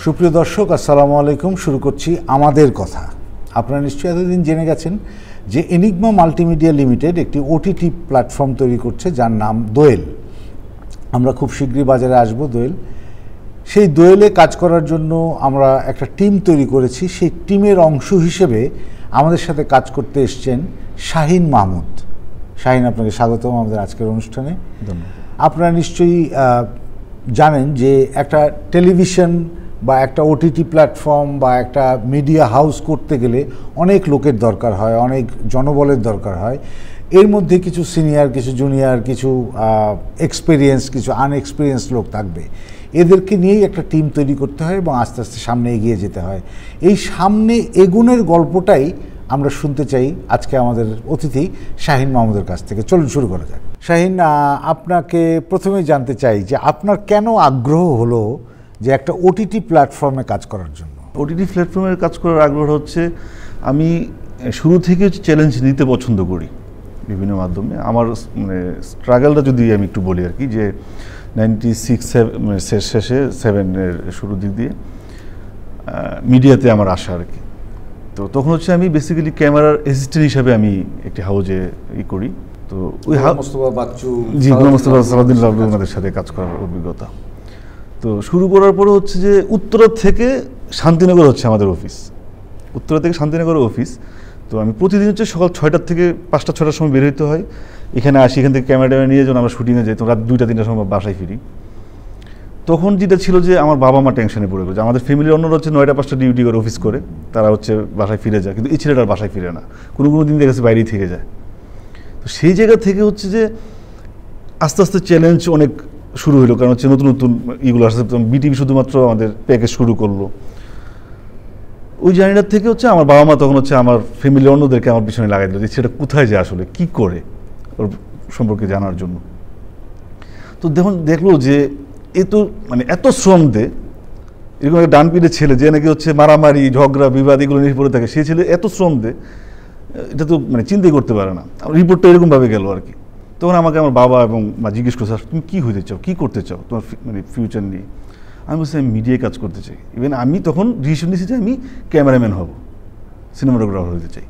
সুপ্রিয় দর্শক, আসসালামু আলাইকুম। শুরু করছি আমাদের কথা। আপনারা নিশ্চয়ই এতদিন জেনে গেছেন যে এনিগমা মাল্টিমিডিয়া লিমিটেড একটি ওটিটি প্ল্যাটফর্ম তৈরি করছে যার নাম দোয়েল। আমরা খুব শীঘ্রই বাজারে আসব দোয়েল। সেই দোয়েলে কাজ করার জন্য আমরা একটা টিম তৈরি করেছি। সেই টিমের অংশ হিসেবে আমাদের সাথে কাজ করতে এসছেন শাহিন মাহমুদ। শাহিন, আপনাকে স্বাগতম আমাদের আজকের অনুষ্ঠানে। ধন্যবাদ। আপনারা নিশ্চয়ই জানেন যে একটা টেলিভিশন বা একটা ওটিটি প্ল্যাটফর্ম বা একটা মিডিয়া হাউস করতে গেলে অনেক লোকের দরকার হয়, অনেক জনবলের দরকার হয়। এর মধ্যে কিছু সিনিয়র, কিছু জুনিয়র, কিছু এক্সপিরিয়েন্স, কিছু আনএক্সপিরিয়েন্স লোক থাকবে। এদেরকে নিয়েই একটা টিম তৈরি করতে হয় এবং আস্তে আস্তে সামনে এগিয়ে যেতে হয়। এই সামনে এগুনের গল্পটাই আমরা শুনতে চাই আজকে আমাদের অতিথি শাহিন মাহমুদের কাছ থেকে। চলুন শুরু করা যাক। শাহিন, আপনাকে প্রথমেই জানতে চাই যে আপনার কেন আগ্রহ হলো যে একটা ওটিটি প্ল্যাটফর্মে কাজ করার জন্য? ওটিটি প্ল্যাটফর্মের কাজ করার আগ্রহ হচ্ছে, আমি শুরু থেকে চ্যালেঞ্জ নিতে পছন্দ করি বিভিন্ন মাধ্যমে। আমার স্ট্রাগলটা যদি আমি একটু বলি আর কি, যে 96 শেষে 7-এর শুরুর দিক দিয়ে মিডিয়াতে আমার আসা আর কি। তো তখন আমি বেসিক্যালি ক্যামেরার অ্যাসিস্ট্যান্ট হিসাবে আমি একটি হাউজে করি। তো ওই মোস্তফা সালাউদ্দিন লাবলু ওনাদের সাথে কাজ করার অভিজ্ঞতা। তো শুরু করার পরে যে উত্তরা থেকে শান্তিনগর আমাদের অফিস, উত্তরা থেকে শান্তিনগর অফিস। তো আমি প্রতিদিন সকাল 6টা থেকে 5টা-6টার সময় বের হইতে হয়। এখানে আসি, এখান থেকে ক্যামেরা নিয়ে যখন আমরা শুটিংয়ে যাই তখন রাত 2টা-3টার সময় বাসায় ফিরি। তখন যেটা ছিল যে আমার বাবা মা টেনশনে পড়ে গেছে। আমাদের ফ্যামিলির অন্যরা 9টা-5টা ডিউটি করে অফিস করে, তারা বাসায় ফিরে যায়, কিন্তু এই ছেলেটার বাসায় ফিরে না, কোনো দিন দেখেছে বাইরেই থেকে যায়। তো সেই জায়গা থেকে যে আস্তে আস্তে চ্যালেঞ্জ অনেক শুরু হলো, কারণ নতুন নতুন ইগুলো আসছে। বিটিভি শুধুমাত্র আমাদের প্যাকেজ শুরু করলো। ওই জার্নিটার থেকে আমার বাবা মা তখন আমার ফ্যামিলির অন্যদেরকে আমার পিছনে লাগাই দিল যে সেটা কোথায় যায়, আসলে কী করে, ওর সম্পর্কে জানার জন্য। তো দেখলো যে এত শ্রম দেয়, এরকম একটা ডান পিঠে ছেলে যে নাকি মারামারি ঝগড়া বিবাদ এগুলো নিয়ে পড়ে থাকে, সেই ছেলে এত শ্রম দেয়, এটা তো চিন্তাই করতে পারে না। রিপোর্টটা এরকমভাবে গেল আর কি। তখন আমাকে আমার বাবা এবং মা জিজ্ঞেস করছে, তুমি কী হইতে চাও, কী করতে চাও তোমার ফিউচার নিয়ে? আমি বলছি আমি মিডিয়ায় কাজ করতে চাই। ইভেন আমি তখন ডিসিশন নিয়েছি যে আমি ক্যামেরাম্যান হব, সিনেমাটোগ্রাফার হতে চাই।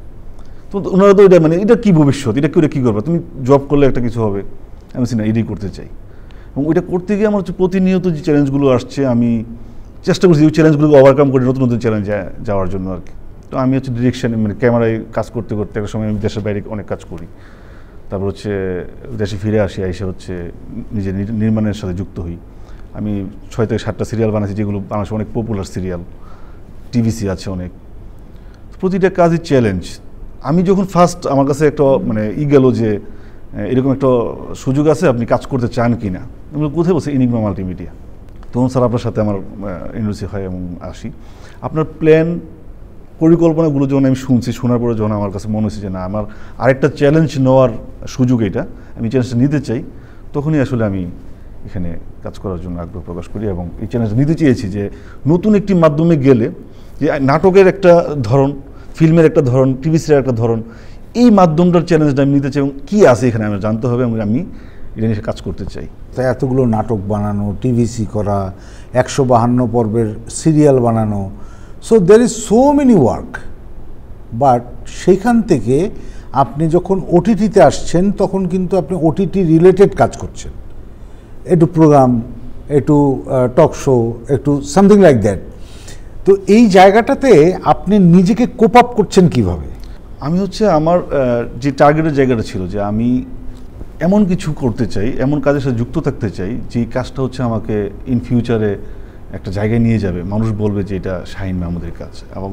তো ওনারা তো এটা কী ভবিষ্যৎ, এটা করে কী করবা, তুমি জব করলে একটা কিছু হবে। আমি বলছি না, এটাই করতে চাই। এবং ওইটা করতে গিয়ে আমার প্রতিনিয়ত যে চ্যালেঞ্জগুলো আসছে, আমি চেষ্টা করছি ওই চ্যালেঞ্জগুলোকে ওভারকাম করে নতুন নতুন চ্যালেঞ্জে যাওয়ার জন্য আর কি। তো আমি ডিরেকশন ক্যামেরায় কাজ করতে করতে একটা সময় আমি দেশের বাইরে অনেক কাজ করি। তারপর দেশে ফিরে আসি, এসে নিজের নির্মাণের সাথে যুক্ত হই। আমি 6 থেকে 7টা সিরিয়াল বানাচ্ছি, যেগুলো বাংলাদেশে অনেক পপুলার সিরিয়াল, টিভিসি আছে অনেক। প্রতিটা কাজই চ্যালেঞ্জ। আমি যখন ফার্স্ট আমার কাছে একটা গেল যে এরকম একটা সুযোগ আছে, আপনি কাজ করতে চান কি না? আমি কোথায় বলছি, এনিগমা মাল্টিমিডিয়া। তখন স্যার আপনার সাথে আমার ইউনিভার্সিটি হয় এবং আসি। আপনার প্ল্যান পরিকল্পনাগুলো যখন আমি শোনার পরে যখন আমার কাছে মনে হচ্ছে যে না, আমার আরেকটা চ্যালেঞ্জ নেওয়ার সুযোগ এটা, আমি চ্যালেঞ্জটা নিতে চাই, তখনই আমি এখানে কাজ করার জন্য আগ্রহ প্রকাশ করি এবং এই চ্যালেঞ্জটা নিতে চেয়েছি যে নতুন একটি মাধ্যমে গেলে, যে নাটকের একটা ধরন, ফিল্মের একটা ধরন, টিভি সিরিয়ালের একটা ধরন, এই মাধ্যমটার চ্যালেঞ্জটা আমি নিতে চাই এবং কী আছে এখানে আমার জানতে হবে এবং আমি এটা নিয়ে কাজ করতে চাই। তাই এতগুলো নাটক বানানো, টিভিসি করা, 152 পর্বের সিরিয়াল বানানো, so there is so many work. But সেইখান থেকে আপনি যখন ওটিটিতে আসছেন তখন কিন্তু আপনি ওটিটি রিলেটেড কাজ করছেন, একটু প্রোগ্রাম, একটু টক শো, একটু সামথিং লাইক দ্যাট। তো এই জায়গাটাতে আপনি নিজেকে কোপ আপ করছেন কিভাবে? আমি আমার যে টার্গেটের জায়গাটা ছিল যে আমি এমন কিছু করতে চাই, এমন কাজের সাথে যুক্ত থাকতে চাই যে কাজটা আমাকে ইন ফিউচারে একটা জায়গায় নিয়ে যাবে, মানুষ বলবে যে এটা শাহিন মাহমুদের কাজ। এবং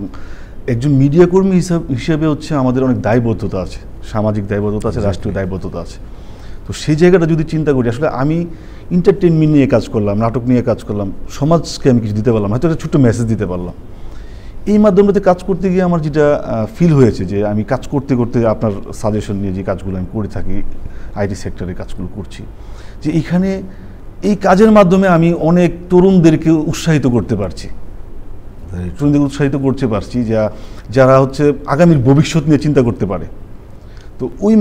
একজন মিডিয়া কর্মী হিসেবে আমাদের অনেক দায়বদ্ধতা আছে, সামাজিক দায়বদ্ধতা আছে, রাষ্ট্রীয় দায়বদ্ধতা আছে। তো সেই জায়গাটা যদি চিন্তা করি, আসলে আমি এন্টারটেনমেন্ট নিয়ে কাজ করলাম, নাটক নিয়ে কাজ করলাম, সমাজকে আমি কিছু দিতে পারলাম, হয়তো একটা ছোট্ট মেসেজ দিতে পারলাম। এই মাধ্যমটাতে কাজ করতে গিয়ে আমার যেটা ফিল হয়েছে যে আমি কাজ করতে করতে আপনার সাজেশন নিয়ে যে কাজগুলো আমি করে থাকি, আইটি সেক্টরে কাজগুলো করছি, যে এখানে এই কাজের মাধ্যমে আমি অনেক তরুণদেরকে উৎসাহিত করতে পারছি, উৎসাহিত করতে পারছি যারা আগামীর ভবিষ্যৎ নিয়ে চিন্তা করতে পারে। তো এই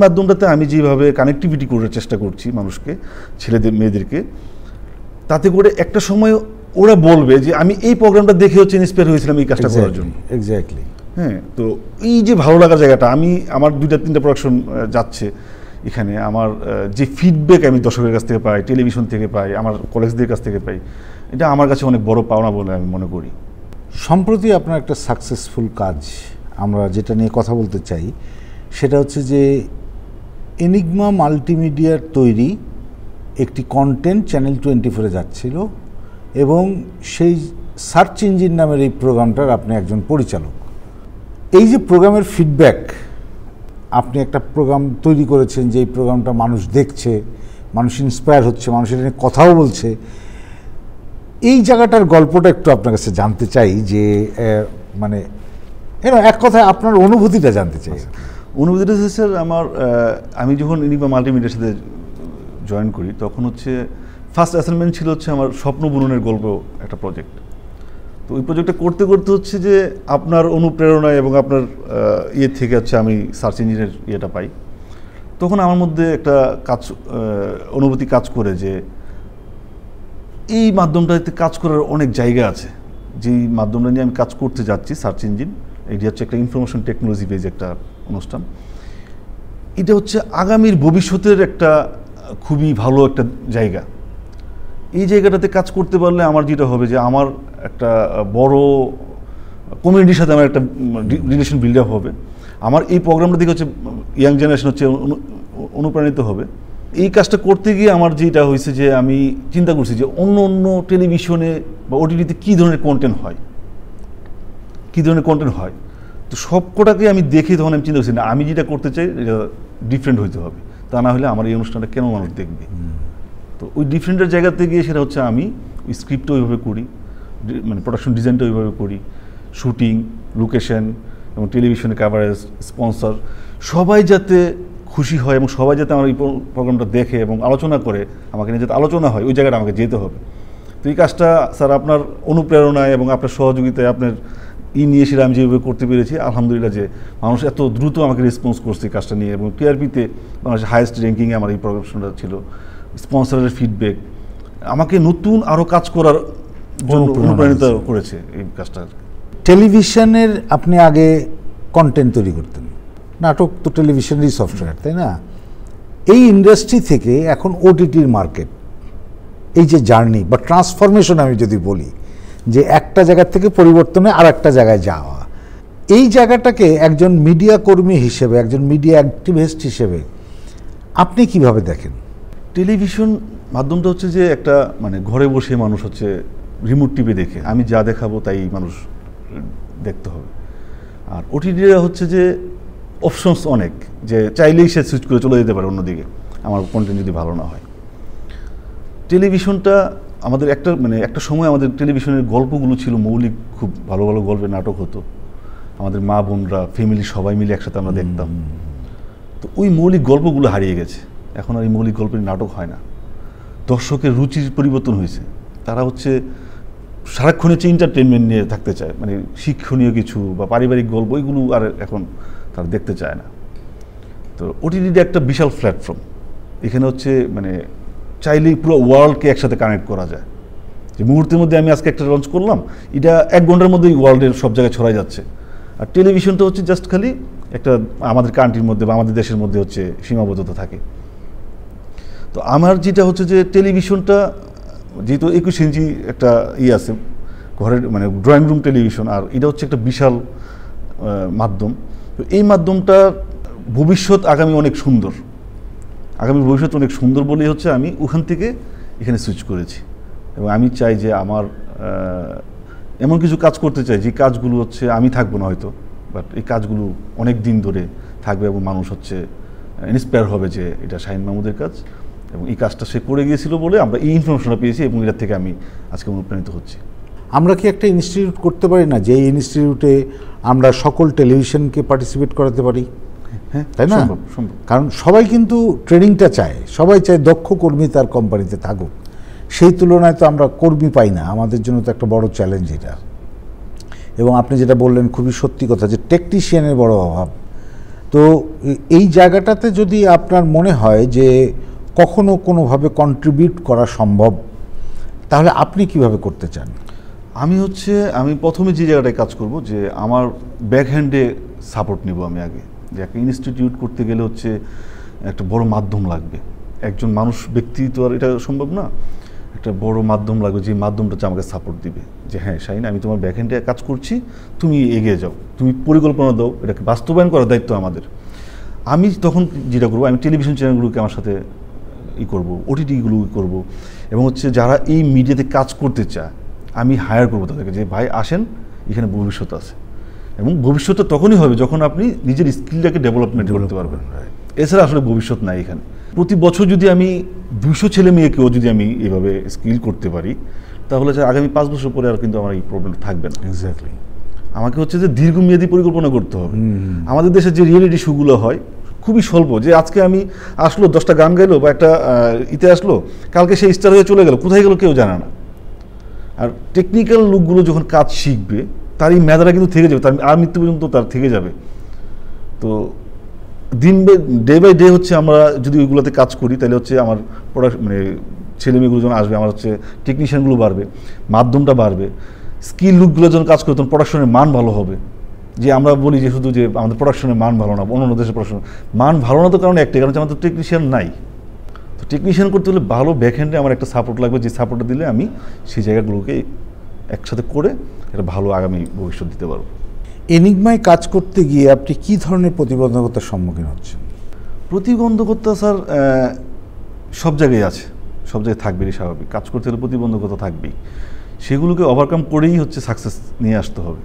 মাধ্যমটাতে আমি যেভাবে কানেক্টিভিটি করার চেষ্টা করছি মানুষকে, ছেলেদের মেয়েদেরকে, তাতে করে একটা সময় ওরা বলবে যে আমি এই প্রোগ্রামটা দেখে হচ্ছে ইন্সপায়ার হয়েছিলাম এই কাজটা করার জন্য। এক্স্যাক্টলি। হ্যাঁ, তো এই যে ভালো লাগার জায়গাটা, আমি আমার 2-3টা প্রোডাকশন যাচ্ছে এখানে, আমার যে ফিডব্যাক আমি দর্শকের কাছ থেকে পাই, টেলিভিশন থেকে পাই, আমার কলেজদের কাছ থেকে পাই, এটা আমার কাছে অনেক বড় পাওনা বলে আমি মনে করি। সম্প্রতি আপনার একটা সাকসেসফুল কাজ আমরা যেটা নিয়ে কথা বলতে চাই সেটা হচ্ছে যে এনিগমা মাল্টিমিডিয়ার তৈরি একটি কন্টেন্ট চ্যানেল 24-এ যাচ্ছিল এবং সেই সার্চ ইঞ্জিন নামের এই প্রোগ্রামটার আপনি একজন পরিচালক। এই যে প্রোগ্রামের ফিডব্যাক, আপনি একটা প্রোগ্রাম তৈরি করেছেন যে এই প্রোগ্রামটা মানুষ দেখছে, মানুষ ইন্সপায়ার হচ্ছে, মানুষ এটা নিয়ে কথাও বলছে, এই জায়গাটার গল্পটা একটু আপনার কাছে জানতে চাই যে মানে এক কথায় আপনার অনুভূতিটা জানতে চাই। অনুভূতিটা হচ্ছে স্যার আমার, আমি যখন এনিগমা মাল্টিমিডিয়ার সাথে জয়েন করি তখন হচ্ছে ফার্স্ট অ্যাসাইনমেন্ট ছিল হচ্ছে আমার স্বপ্ন বুননের গল্প একটা প্রজেক্ট। তো ওই প্রজেক্টটা করতে করতে হচ্ছে যে আপনার অনুপ্রেরণায় এবং আপনার ইয়ে থেকে হচ্ছে আমি সার্চ ইঞ্জিনের ইয়েটা পাই। তখন আমার মধ্যে একটা অনুভূতি কাজ করে যে এই মাধ্যমটাতে কাজ করার অনেক জায়গা আছে, যেই মাধ্যমটা নিয়ে আমি কাজ করতে যাচ্ছি, সার্চ ইঞ্জিন। এটি হচ্ছে একটা ইনফরমেশন টেকনোলজি বেজ একটা অনুষ্ঠান। এটা হচ্ছে আগামীর ভবিষ্যতের একটা খুবই ভালো একটা জায়গা। এই জায়গাটাতে কাজ করতে পারলে আমার যেটা হবে যে আমার একটা বড় কমিউনিটির সাথে আমার একটা রিলেশন বিল্ড আপ হবে। আমার এই প্রোগ্রামটা থেকে হচ্ছে ইয়াং জেনারেশন হচ্ছে অনুপ্রাণিত হবে। এই কাজটা করতে গিয়ে আমার যেটা হয়েছে যে আমি চিন্তা করছি যে অন্য অন্য টেলিভিশনে বা ওটিটিতে কী ধরনের কন্টেন্ট হয়, তো সবকটাকে আমি দেখে তখন আমি চিন্তা করছি না, আমি যেটা করতে চাই এটা ডিফারেন্ট হইতে হবে, তা না হলে আমার এই অনুষ্ঠানটা কেন মানুষ দেখবে। তো ওই ডিফারেন্টের জায়গাতে গিয়ে সেটা হচ্ছে আমি ওই স্ক্রিপ্টটা ওইভাবে করি, মানে প্রোডাকশন ডিজাইনটা ওইভাবে করি, শুটিং, লোকেশন এবং টেলিভিশনে কাভারেজ, স্পন্সর, সবাই যাতে খুশি হয় এবং সবাই যাতে আমার এই প্রোগ্রামটা দেখে এবং আলোচনা করে, আমাকে নিয়ে যাতে আলোচনা হয়, ওই জায়গাটা আমাকে যেতে হবে। তো এই কাজটা স্যার আপনার অনুপ্রেরণায় এবং আপনার সহযোগিতায়, আপনার নিয়ে সেটা আমি যেভাবে করতে পেরেছি, আলহামদুলিল্লাহ যে মানুষ এত দ্রুত আমাকে রেসপন্স করছে এই কাজটা নিয়ে, এবং টিআরপিতে বাংলাদেশের হাইয়েস্ট র্যাঙ্কিংয়ে আমার এই প্রোগ্রামটা ছিল। স্পন্সরের ফিডব্যাক আমাকে নতুন আরও কাজ করার জন্য অনুপ্রাণিত করেছে এই কাজটা। টেলিভিশনের আপনি আগে কন্টেন্ট তৈরি করতেন, নাটক তো টেলিভিশনেরই সফটওয়্যার, তাই না? এই ইন্ডাস্ট্রি থেকে এখন ওটিটির মার্কেট, এই যে জার্নি বা ট্রান্সফরমেশন আমি যদি বলি, যে একটা জায়গা থেকে পরিবর্তনে আর একটা জায়গায় যাওয়া, এই জায়গাটাকে একজন মিডিয়া কর্মী হিসেবে, একজন মিডিয়া অ্যাক্টিভিস্ট হিসেবে আপনি কিভাবে দেখেন? টেলিভিশন মাধ্যমটা হচ্ছে যে একটা মানে ঘরে বসে মানুষ হচ্ছে রিমোট টিভি দেখে, আমি যা দেখাবো তাই মানুষ দেখতে হবে। আর ওটিটিরা হচ্ছে যে অপশনস অনেক, যে চাইলেই সে সুইচ করে চলে যেতে পারে অন্যদিকে আমার কন্টেন্ট যদি ভালো না হয়। টেলিভিশনটা আমাদের একটা সময় আমাদের টেলিভিশনের গল্পগুলো ছিল মৌলিক, খুব ভালো ভালো গল্পের নাটক হতো, আমাদের মা বোনরা ফ্যামিলি সবাই মিলে একসাথে আমরা দেখতাম। তো ওই মৌলিক গল্পগুলো হারিয়ে গেছে, এখন আর এই মৌলিক গল্পের নাটক হয় না। দর্শকের রুচির পরিবর্তন হয়েছে, তারা হচ্ছে সারাক্ষণ হচ্ছে এন্টারটেনমেন্ট নিয়ে থাকতে চায়, মানে শিক্ষণীয় কিছু বা পারিবারিক গল্প ওইগুলো আর এখন তারা দেখতে চায় না। তো ওটিটিটা একটা বিশাল প্ল্যাটফর্ম, এখানে হচ্ছে মানে চাইলেই পুরো ওয়ার্ল্ডকে একসাথে কানেক্ট করা যায়। যে মুহূর্তের মধ্যে আমি আজকে একটা লঞ্চ করলাম, এটা 1 ঘন্টার মধ্যেই ওয়ার্ল্ডের সব জায়গায় ছড়াই যাচ্ছে। আর টেলিভিশনটা হচ্ছে জাস্ট খালি একটা আমাদের কান্ট্রির মধ্যে বা আমাদের দেশের মধ্যে হচ্ছে সীমাবদ্ধতা থাকে। তো আমার যেটা হচ্ছে যে টেলিভিশনটা যেহেতু 21 ইঞ্চি একটা আছে ঘরের, মানে ড্রয়িং রুম টেলিভিশন, আর এটা হচ্ছে একটা বিশাল মাধ্যম। তো এই মাধ্যমটা ভবিষ্যৎ আগামী অনেক সুন্দর, আগামী ভবিষ্যৎ অনেক সুন্দর বলেই হচ্ছে আমি ওখান থেকে এখানে সুইচ করেছি। এবং আমি চাই যে আমার এমন কিছু কাজ করতে চাই যে কাজগুলো হচ্ছে আমি থাকবো না হয়তো, বাট এই কাজগুলো অনেক দিন ধরে থাকবে এবং মানুষ হচ্ছে ইন্সপায়ার হবে যে এটা শাহিন মাহমুদের কাজ, এবং এই কাজটা সে করে গিয়েছিল বলে আমরা এই ইনফরমেশনটা পেয়েছি এবং এটার থেকে আমি আজকে অনুপ্রাণিত হচ্ছি। আমরা কি একটা ইনস্টিটিউট করতে পারি না, যে এই ইনস্টিটিউটে আমরা সকল টেলিভিশনকে পার্টিসিপেট করাতে পারি? হ্যাঁ, তাই না? সম্ভব। কারণ সবাই কিন্তু ট্রেনিংটা চায়, সবাই চায় দক্ষ কর্মী তার কোম্পানিতে থাকুক, সেই তুলনায় তো আমরা কর্মী পাই না, আমাদের জন্য তো একটা বড় চ্যালেঞ্জ এটা। এবং আপনি যেটা বললেন খুবই সত্যি কথা, যে টেকনিশিয়ানের বড় অভাব। তো এই জায়গাটাতে যদি আপনার মনে হয় যে কখনো কোনোভাবে কন্ট্রিবিউট করা সম্ভব, তাহলে আপনি কিভাবে করতে চান? আমি প্রথমে যে জায়গাটায় কাজ করব, যে আমার ব্যাক হ্যান্ডে সাপোর্ট নিব আমি আগে। যে একটা ইনস্টিটিউট করতে গেলে একটা বড় মাধ্যম লাগবে। একজন ব্যক্তি তো আর এটা সম্ভব না, একটা বড় মাধ্যম লাগবে, যে মাধ্যমটা আমাকে সাপোর্ট দিবে, যে হ্যাঁ শাহিন, আমি তোমার ব্যাক হ্যান্ডে কাজ করছি, তুমি এগিয়ে যাও, তুমি পরিকল্পনা দাও, এটাকে বাস্তবায়ন করার দায়িত্ব আমাদের। আমি তখন যেটা করবো, আমি টেলিভিশন চ্যানেলগুলোকে আমার সাথে করব, ওটিটিগুলো করব, এবং যারা এই মিডিয়াতে কাজ করতে চায় আমি হায়ার করবো তাদেরকে, যে ভাই আসেন, এখানে ভবিষ্যৎ আছে। এবং ভবিষ্যৎটা তখনই হবে যখন আপনি নিজের স্কিলটাকে ডেভেলপমেন্ট করতে পারবেন। এছাড়া আসলে ভবিষ্যৎ নাই এখানে। প্রতি বছর যদি আমি 200 ছেলে মেয়েকেও যদি আমি এইভাবে স্কিল করতে পারি, তাহলে আগামী 5 বছর পরে আর কিন্তু আমার এই প্রবলেম থাকবে না। এক্স্যাক্টলি। আমাকে যে দীর্ঘমেয়াদী পরিকল্পনা করতে হবে। আমাদের দেশে যে রিয়েলিটি শোগুলো হয় খুবই স্বল্প, যে আজকে আমি আসলো 10টা গান গাইলো বা একটা আসলো, কালকে সেই স্টার হয়ে চলে গেল, কোথায় গেল কেউ জানে না। আর টেকনিক্যাল লোকগুলো যখন কাজ শিখবে, তার এই মেধাটা কিন্তু থেকে যাবে, তার আর মৃত্যু পর্যন্ত তার থেকে যাবে। তো ডে বাই ডে আমরা যদি ওইগুলোতে কাজ করি, তাহলে আমার ছেলে মেয়েগুলো যখন আসবে, আমার টেকনিশিয়ানগুলো বাড়বে, মাধ্যমটা বাড়বে, স্কিল লুকগুলো যখন কাজ করে তখন প্রোডাকশনের মান ভালো হবে। যে আমরা বলি যে শুধু যে আমাদের প্রোডাকশনের মান ভালো না, অন্য দেশের প্রোডাকশনের মান ভালো না, তো কারণ একটাই কারণ আমাদের টেকনিশিয়ান নাই। তো টেকনিশিয়ান করতে হলে ভালো ব্যাকহ্যান্ডে আমার একটা সাপোর্ট লাগবে, যে সাপোর্টটা দিলে আমি সেই জায়গাগুলোকে একসাথে করে একটা ভালো আগামী ভবিষ্যৎ দিতে পারবো। এনিগমায় কাজ করতে গিয়ে আপনি কি ধরনের প্রতিবন্ধকতার সম্মুখীন হচ্ছেন? প্রতিবন্ধকতা স্যার সব জায়গায় আছে, সব জায়গায় থাকবে, স্বাভাবিক। কাজ করতে হলে প্রতিবন্ধকতা থাকবেই, সেগুলোকে ওভারকাম করেই সাকসেস নিয়ে আসতে হবে।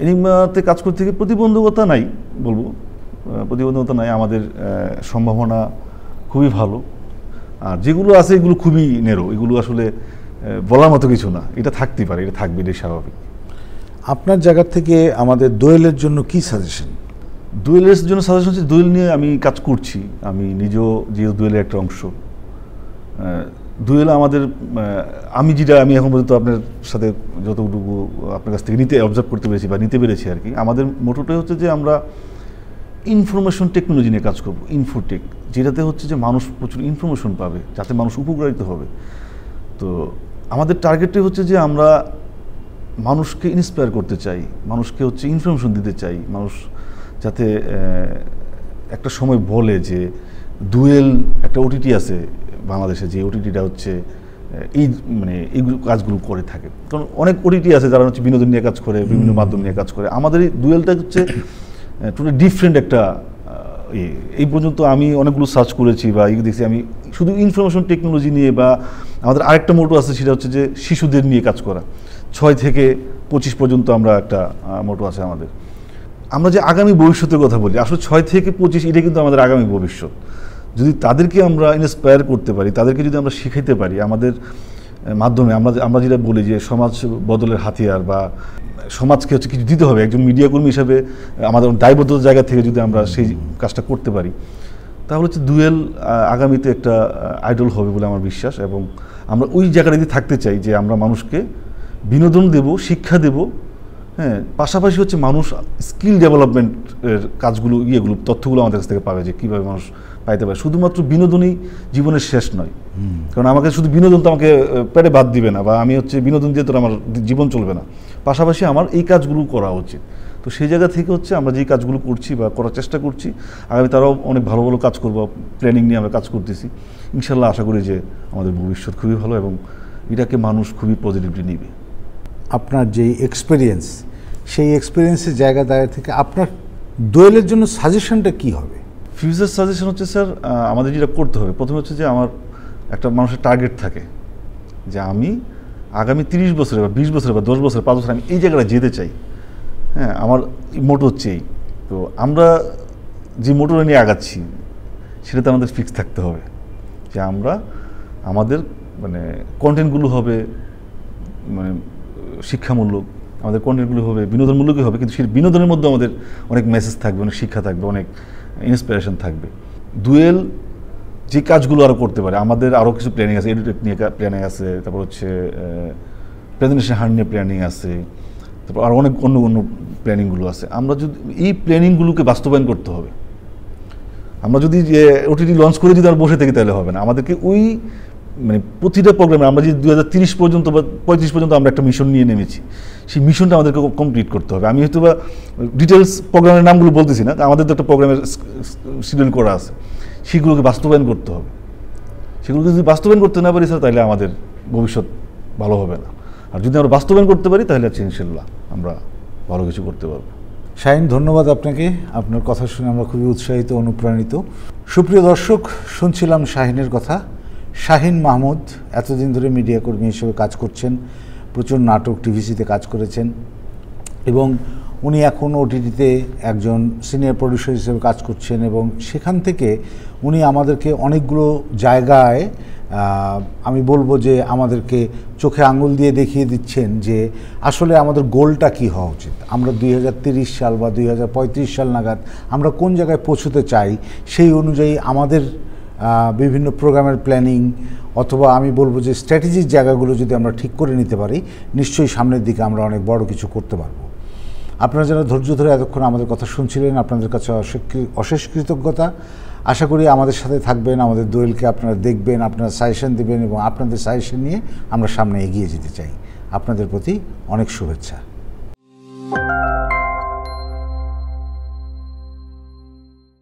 এনিগমাতে কাজ করতে গিয়ে প্রতিবন্ধকতা নাই বলবো, প্রতিবন্ধকতা নাই, আমাদের সম্ভাবনা খুবই ভালো। আর যেগুলো আছে এগুলো খুবই নেরো, এগুলো আসলে বলার মতো কিছু না। এটা থাকতেই পারে, এটা থাকবে, এটা স্বাভাবিক। আপনার জায়গা থেকে আমাদের দোয়েলের জন্য কি সাজেশন? দোয়েলের জন্য সাজেশন হচ্ছে, দোয়েল নিয়ে আমি কাজ করছি, আমি নিজেও যেহেতু দোয়েলের একটা অংশ। দোয়েল আমাদের আমি এখন পর্যন্ত আপনার সাথে যতটুকু আপনার কাছ থেকে অবজার্ভ করতে পেরেছি বা নিতে পেরেছি আর কি, আমাদের মোটোটাই যে আমরা ইনফরমেশন টেকনোলজি নিয়ে কাজ করবো, ইনফোটেক, যেটাতে যে মানুষ প্রচুর ইনফরমেশন পাবে, যাতে মানুষ উপকারিত হবে। তো আমাদের টার্গেটটাই যে আমরা মানুষকে ইন্সপায়ার করতে চাই, মানুষকে ইনফরমেশন দিতে চাই, মানুষ যাতে একটা সময় বলে যে দোয়েল একটা ওটিটি আছে বাংলাদেশে, যে ওটিটিটা এই এই কাজগুলো করে থাকে। কারণ অনেক ওটিটি আছে যারা বিনোদন নিয়ে কাজ করে, বিভিন্ন মাধ্যম নিয়ে কাজ করে। আমাদের এই দোয়েলটা টোটালি ডিফারেন্ট একটা। এই পর্যন্ত আমি অনেকগুলো সার্চ করেছি বা দেখছি, আমি শুধু ইনফরমেশন টেকনোলজি নিয়ে, বা আমাদের আরেকটা মোটো আছে, সেটা যে শিশুদের নিয়ে কাজ করা, 6 থেকে 25 পর্যন্ত আমরা একটা মোটো আছে আমাদের। আমরা যে আগামী ভবিষ্যতের কথা বলি, আসলে 6 থেকে 25 এটা কিন্তু আমাদের আগামী ভবিষ্যৎ। যদি তাদেরকে আমরা ইন্সপায়ার করতে পারি, তাদেরকে যদি আমরা শিখাইতে পারি, আমাদের মাধ্যমে আমরা যেটা বলি যে সমাজ বদলের হাতিয়ার, বা সমাজকে কিছু দিতে হবে, একজন মিডিয়া কর্মী হিসাবে আমাদের দায়বদ্ধতার জায়গা থেকে যদি আমরা সেই কাজটা করতে পারি, তাহলে দোয়েল আগামীতে একটা আইডল হবে বলে আমার বিশ্বাস। এবং আমরা ওই জায়গাটাতে থাকতে চাই, যে আমরা মানুষকে বিনোদন দেব, শিক্ষা দেব, হ্যাঁ, পাশাপাশি মানুষ স্কিল ডেভেলপমেন্টের কাজগুলো, তথ্যগুলো আমাদের কাছ থেকে পাবে, যে কীভাবে মানুষ পাইতে পারে। শুধুমাত্র বিনোদনই জীবনের শেষ নয়, কারণ আমাকে শুধু বিনোদন তো আমাকে পেটে ভাত দিবে না, বা আমি বিনোদন দিয়ে তো আমার জীবন চলবে না। পাশাপাশি আমার এই কাজগুলো করা উচিত। তো সেই জায়গা থেকে আমরা যে কাজগুলো করছি বা করার চেষ্টা করছি, আগামী তারাও অনেক ভালো ভালো কাজ করবো, প্ল্যানিং নিয়ে আমরা কাজ করতেছি। ইনশাল্লাহ আশা করি যে আমাদের ভবিষ্যৎ খুবই ভালো, এবং এটাকে মানুষ খুবই পজিটিভলি নেবে। আপনার যে এক্সপিরিয়েন্স, সেই এক্সপিরিয়েন্সের জায়গা দাঁড়িয়ে থেকে আপনার দোয়েলের জন্য সাজেশনটা কি হবে? ফিউচার সাজেশন স্যার, আমাদের যেটা করতে হবে, প্রথমে যে আমার একটা মানুষের টার্গেট থাকে, যে আমি আগামী 30 বছরে বা 20 বছরে বা 10 বছরে 5 বছরে আমি এই জায়গাটা যেতে চাই। হ্যাঁ, আমার মোটো এই। তো আমরা যে মোটোটা নিয়ে আগাচ্ছি, সেটাতে আমাদের ফিক্স থাকতে হবে, যে আমরা আমাদের কন্টেন্টগুলো হবে শিক্ষামূলক, আমাদের কন্টেন্টগুলো হবে বিনোদনমূলকই হবে, কিন্তু সেই বিনোদনের মধ্যে আমাদের অনেক মেসেজ থাকবে, অনেক শিক্ষা থাকবে, অনেক ইন্সপিরেশন থাকবে। দোয়েল যে কাজগুলো আরও করতে পারে, আমাদের আরও কিছু প্ল্যানিং আছে, এডুটেক নিয়ে প্ল্যানিং আছে, তারপর প্রেজেন্টেশন হার নিয়ে প্ল্যানিং আছে, তারপর আরও অনেক অন্য অন্য প্ল্যানিংগুলো আছে। আমরা যদি এই প্ল্যানিংগুলোকে বাস্তবায়ন করতে হবে, আমরা যদি ওটিটি লঞ্চ করে যদি আর বসে থাকি তাহলে হবে না। আমাদেরকে ওই মানে প্রতিটা প্রোগ্রামে আমরা যে 2030 পর্যন্ত বা 35 পর্যন্ত আমরা একটা মিশন নিয়ে নেমেছি, সেই মিশনটা আমাদেরকে কমপ্লিট করতে হবে। আমি হয়তো বা ডিটেলস প্রোগ্রামের নামগুলো বলতেছি না, আমাদের তো একটা প্রোগ্রামের শিডিউল করা আছে, সেগুলোকে বাস্তবায়ন করতে হবে। সেগুলোকে যদি বাস্তবায়ন করতে না পারি স্যার, তাহলে আমাদের ভবিষ্যৎ ভালো হবে না। আর যদি আমরা বাস্তবায়ন করতে পারি তাহলে ইনশাল্লাহ আমরা ভালো কিছু করতে পারবো। শাহিন, ধন্যবাদ আপনাকে। আপনার কথা শুনে আমরা খুবই উৎসাহিত, অনুপ্রাণিত। সুপ্রিয় দর্শক, শুনছিলাম শাহিনের কথা। শাহিন মাহমুদ এতদিন ধরে মিডিয়া কর্মী হিসেবে কাজ করছেন, প্রচুর নাটক, টিভিসিতে কাজ করেছেন এবং উনি এখন ওটিটিতে একজন সিনিয়র প্রডিউসার হিসেবে কাজ করছেন এবং সেখান থেকে উনি আমাদেরকে অনেকগুলো জায়গায় আমি বলবো যে আমাদেরকে চোখে আঙুল দিয়ে দেখিয়ে দিচ্ছেন যে আসলে আমাদের গোলটা কী হওয়া উচিত। আমরা 2030 সাল বা 2035 সাল নাগাদ আমরা কোন জায়গায় পৌঁছতে চাই, সেই অনুযায়ী আমাদের বিভিন্ন প্রোগ্রামের প্ল্যানিং অথবা আমি বলবো যে স্ট্র্যাটেজির জায়গাগুলো যদি আমরা ঠিক করে নিতে পারি, নিশ্চয়ই সামনের দিকে আমরা অনেক বড় কিছু করতে পারবো। আপনারা যারা ধৈর্য ধরে এতক্ষণ আমাদের কথা শুনছিলেন, আপনাদের কাছে অশেষ কৃতজ্ঞতা। আশা করি আমাদের সাথে থাকবেন, আমাদের দোয়েলকে আপনারা দেখবেন, আপনারা সাজেশন দেবেন এবং আপনাদের সাজেশন নিয়ে আমরা সামনে এগিয়ে যেতে চাই। আপনাদের প্রতি অনেক শুভেচ্ছা।